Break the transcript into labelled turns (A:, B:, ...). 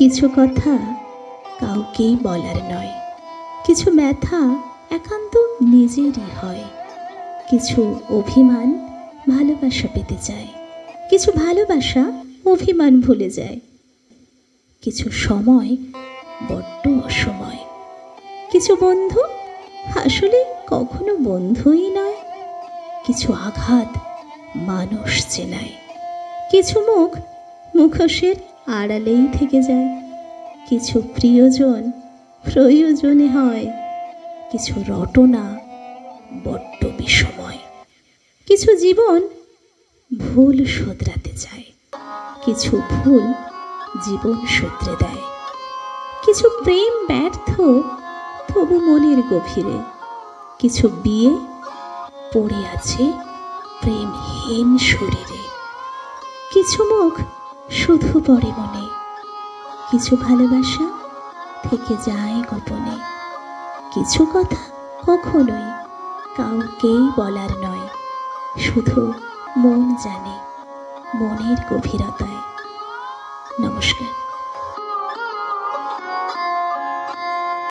A: কিছু কথা কাউকেই বলার নয়, কিছু ব্যথা একান্ত নিজেরই হয়। কিছু অভিমান ভালোবাসা পেতে চায়, কিছু ভালোবাসা অভিমান ভুলে যায়। কিছু সময় বড্ড অসময়, কিছু বন্ধু আসলে কখনো বন্ধুই নয়। কিছু আঘাত মানুষ চেনায়, কিছু মুখ মুখোশের আড়ালেই থেকে যায়। কিছু প্রিয়জন প্রয়োজনে হয়, কিছু রটনা বড্ড বিষময়। কিছু জীবন ভুল শোধরাতে চায়, কিছু ভুল জীবন শুধরে দেয়। কিছু প্রেম ব্যর্থ তবু মনের গভীরে, কিছু বিয়ে পড়ে আছে প্রেমহীন শরীরে। কিছু মুখ শুধু পড়ে মনে, কিছু ভালোবাসা থেকে যায় গোপনে। কিছু কথা কখনোই কাউকেই বলার নয়, শুধু মন জানে মনের গভীরতায়। নমস্কার।